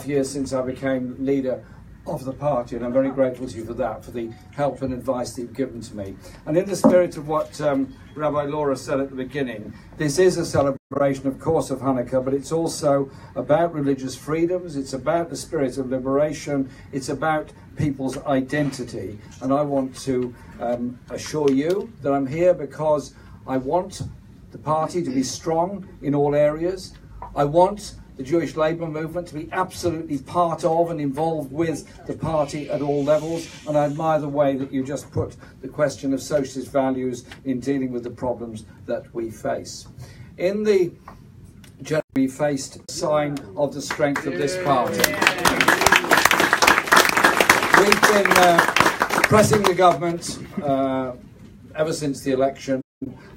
years since I became leader of the party, and I'm very grateful to you for that, for the help and advice that you've given to me. And in the spirit of what Rabbi Laura said at the beginning, this is a celebration, of course, of Hanukkah, but it's also about religious freedoms, it's about the spirit of liberation, it's about people's identity. And I want to assure you that I'm here because I want the party to be strong in all areas. I want the Jewish labour movement to be absolutely part of and involved with the party at all levels, and I admire the way that you just put the question of socialist values in dealing with the problems that we face. In the general, we faced a sign of the strength of this party. We've been pressing the government ever since the election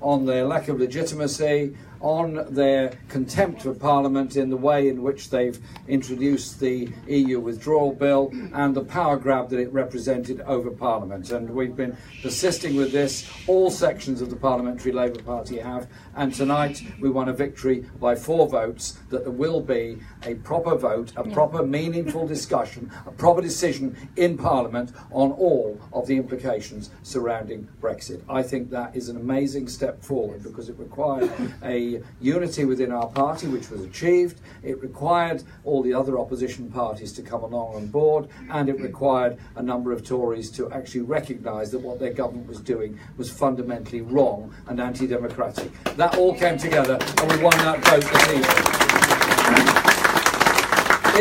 on their lack of legitimacy, on their contempt for Parliament in the way in which they've introduced the EU withdrawal bill and the power grab that it represented over Parliament. And we've been persisting with this. All sections of the Parliamentary Labour Party have. And tonight we won a victory by 4 votes that there will be a proper vote, a proper meaningful discussion, a proper decision in Parliament on all of the implications surrounding Brexit. I think that is an amazing step forward because it required a unity within our party, which was achieved. It required all the other opposition parties to come along on board, and it required a number of Tories to actually recognise that what their government was doing was fundamentally wrong and anti-democratic. That all came together and we won that vote this evening.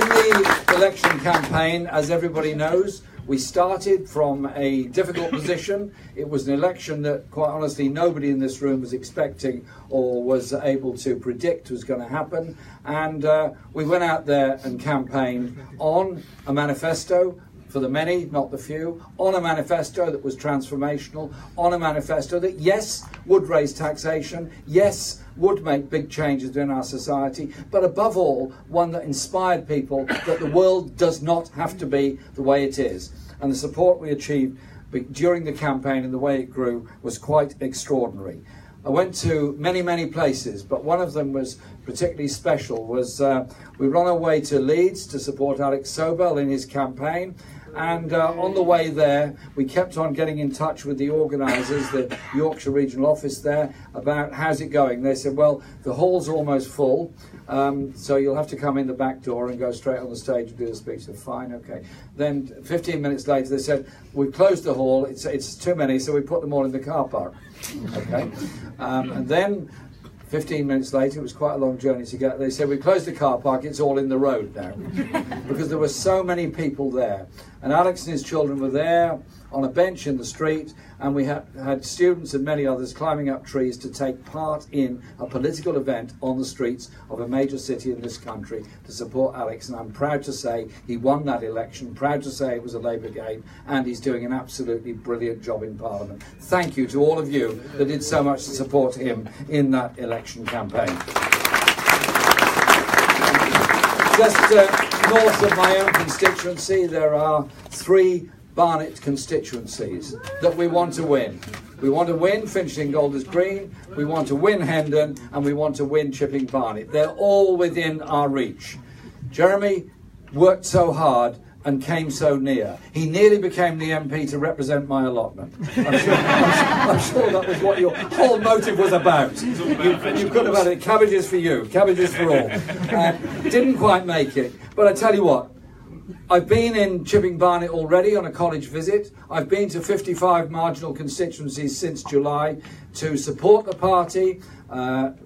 In the election campaign, as everybody knows, we started from a difficult position. It was an election that, quite honestly, nobody in this room was expecting or was able to predict was going to happen. And we went out there and campaigned on a manifesto for the many, not the few, on a manifesto that was transformational, on a manifesto that, yes, would raise taxation, yes, would make big changes in our society, but above all, one that inspired people that the world does not have to be the way it is. And the support we achieved during the campaign and the way it grew was quite extraordinary. I went to many, many places, but one of them was particularly special. We were on our way to Leeds to support Alex Sobel in his campaign. And on the way there, we kept on getting in touch with the organisers, the Yorkshire Regional Office there, about how's it going. They said, well, the hall's almost full, so you'll have to come in the back door and go straight on the stage and do the speech. So fine, okay. Then 15 minutes later, they said, we've closed the hall, it's too many, so we put them all in the car park. Okay. And then 15 minutes later, it was quite a long journey to get. They said, we closed the car park, it's all in the road now. Because there were so many people there. And Alex and his children were there on a bench in the street, and we had students and many others climbing up trees to take part in a political event on the streets of a major city in this country to support Alex. And I'm proud to say he won that election, proud to say it was a Labour game, and he's doing an absolutely brilliant job in Parliament. Thank you to all of you that did so much to support him in that election campaign. Just north of my own constituency, there are 3 Barnet constituencies that we want to win. We want to win Finchley and Golders Green, we want to win Hendon, and we want to win Chipping Barnet. They're all within our reach. Jeremy worked so hard and came so near. He nearly became the MP to represent my allotment. I'm sure that was what your whole motive was about. You could have had it. Cabbages for you, cabbages for all. Didn't quite make it. But I tell you what, I've been in Chipping Barnet already on a college visit. I've been to 55 marginal constituencies since July to support the party.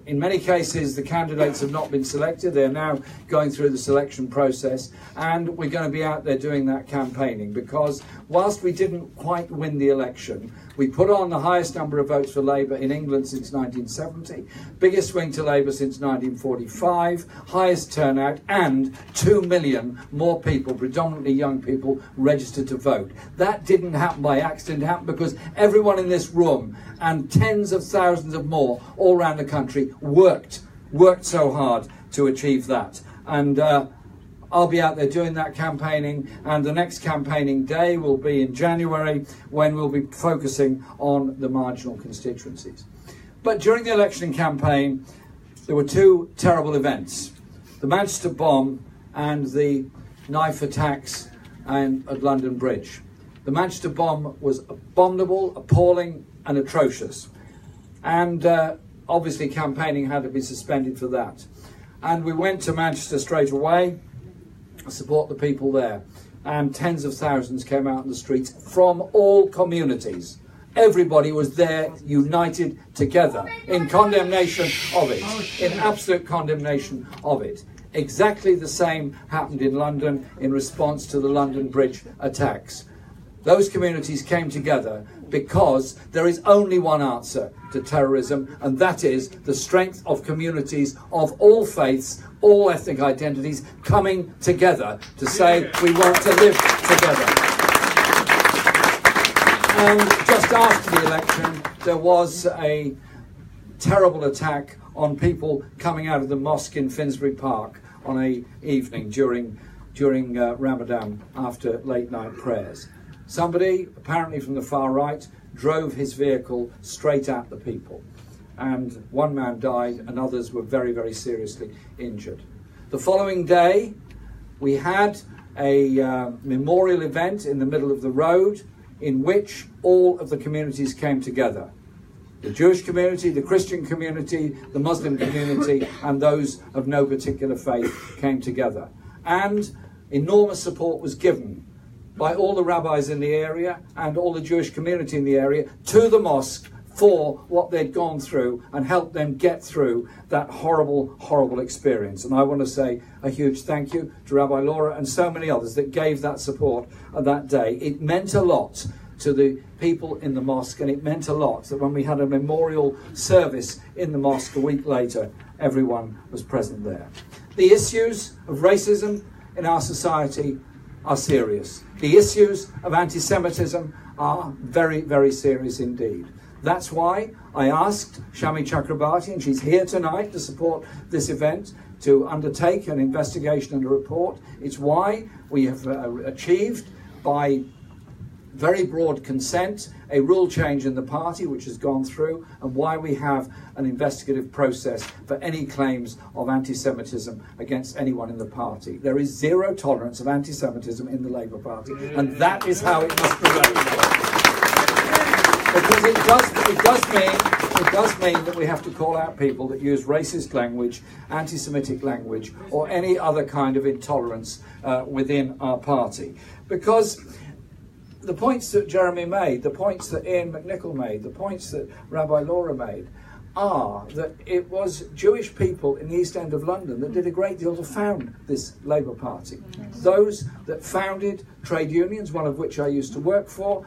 In many cases, the candidates have not been selected. They're now going through the selection process, and we're going to be out there doing that campaigning because whilst we didn't quite win the election, we put on the highest number of votes for Labour in England since 1970, biggest swing to Labour since 1945, highest turnout, and 2 million more people, predominantly young people, registered to vote. That didn't happen by accident. It happened because everyone in this room and tens of thousands of more all around the country worked so hard to achieve that. And I'll be out there doing that campaigning, and the next campaigning day will be in January when we'll be focusing on the marginal constituencies. But during the election campaign, there were 2 terrible events. The Manchester bomb and the knife attacks and at London Bridge. The Manchester bomb was abominable, appalling and atrocious. And obviously campaigning had to be suspended for that. And we went to Manchester straight away to support the people there. And tens of thousands came out in the streets from all communities. Everybody was there, united together, in condemnation of it, in absolute condemnation of it. Exactly the same happened in London in response to the London Bridge attacks. Those communities came together because there is only one answer to terrorism, and that is the strength of communities of all faiths, all ethnic identities, coming together to say we want to live together. And just after the election, there was a terrible attack on people coming out of the mosque in Finsbury Park on an evening during Ramadan after late night prayers. Somebody, apparently from the far right, drove his vehicle straight at the people. And one man died and others were very, very seriously injured. The following day, we had a memorial event in the middle of the road in which all of the communities came together. The Jewish community, the Christian community, the Muslim community, and those of no particular faith came together. And enormous support was given by all the rabbis in the area and all the Jewish community in the area to the mosque for what they'd gone through and helped them get through that horrible, horrible experience. And I want to say a huge thank you to Rabbi Laura and so many others that gave that support on that day. It meant a lot to the people in the mosque, and it meant a lot that when we had a memorial service in the mosque a week later, everyone was present there. The issues of racism in our society are serious. The issues of anti-Semitism are very, very serious indeed. That's why I asked Shami Chakrabarti, and she's here tonight to support this event, to undertake an investigation and a report. It's why we have achieved, by very broad consent, a rule change in the party which has gone through, and why we have an investigative process for any claims of anti-Semitism against anyone in the party. There is zero tolerance of anti-Semitism in the Labour Party, and that is how it must prevail. Because it does mean that we have to call out people that use racist language, anti-Semitic language, or any other kind of intolerance within our party. Because the points that Jeremy made, the points that Ian McNichol made, the points that Rabbi Laura made, are that it was Jewish people in the East End of London that did a great deal to found this Labour Party. Those that founded trade unions, one of which I used to work for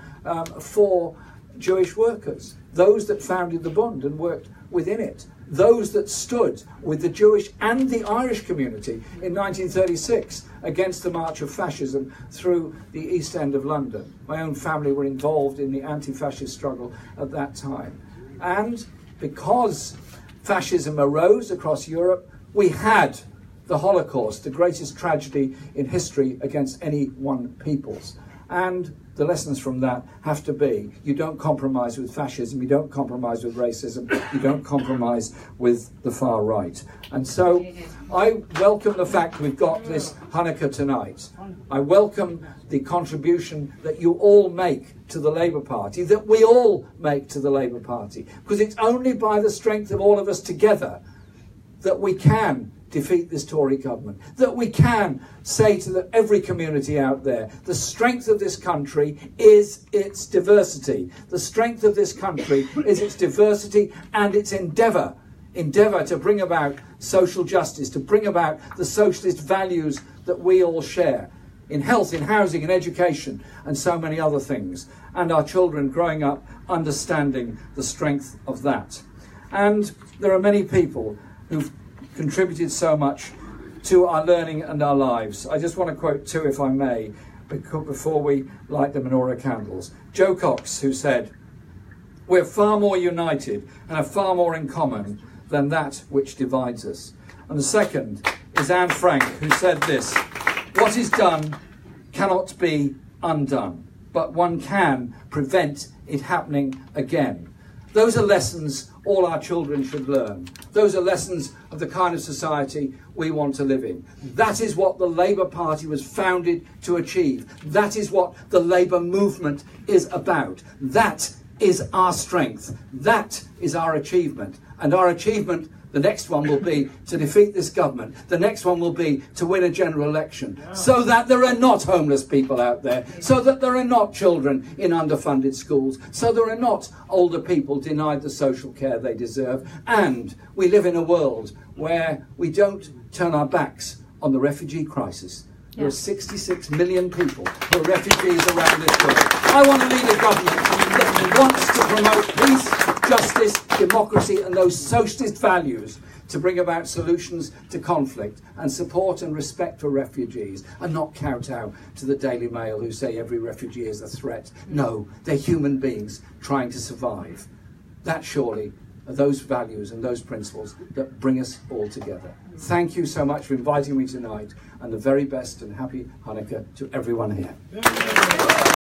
Jewish workers. Those that founded the Bund and worked within it. Those that stood with the Jewish and the Irish community in 1936 against the march of fascism through the East End of London. My own family were involved in the anti-fascist struggle at that time. And because fascism arose across Europe, we had the Holocaust, the greatest tragedy in history against any one peoples. And the lessons from that have to be, you don't compromise with fascism, you don't compromise with racism, you don't compromise with the far right. And so I welcome the fact we've got this Chanukah tonight. I welcome the contribution that you all make to the Labour Party, that we all make to the Labour Party, because it's only by the strength of all of us together that we can defeat this Tory government, that we can say to every community out there, the strength of this country is its diversity. The strength of this country is its diversity and its endeavour to bring about social justice, to bring about the socialist values that we all share in health, in housing, in education, and so many other things. And our children growing up understanding the strength of that. And there are many people who've contributed so much to our learning and our lives. I just want to quote two, if I may, before we light the menorah candles. Joe Cox, who said, "We're far more united and have far more in common than that which divides us." And the second is Anne Frank, who said this: "What is done cannot be undone, but one can prevent it happening again." Those are lessons all our children should learn. Those are lessons of the kind of society we want to live in. That is what the Labour Party was founded to achieve. That is what the Labour movement is about. That is our strength. That is our achievement. And our achievement, the next one will be to defeat this government. The next one will be to win a general election, so that there are not homeless people out there, so that there are not children in underfunded schools, so there are not older people denied the social care they deserve. And we live in a world where we don't turn our backs on the refugee crisis. There are 66 million people who are refugees around this world. I want to lead a government that wants to promote peace, justice, democracy and those socialist values to bring about solutions to conflict and support and respect for refugees, and not kowtow to the Daily Mail who say every refugee is a threat. No, they're human beings trying to survive. That surely are those values and those principles that bring us all together. Thank you so much for inviting me tonight, and the very best and happy Hanukkah to everyone here.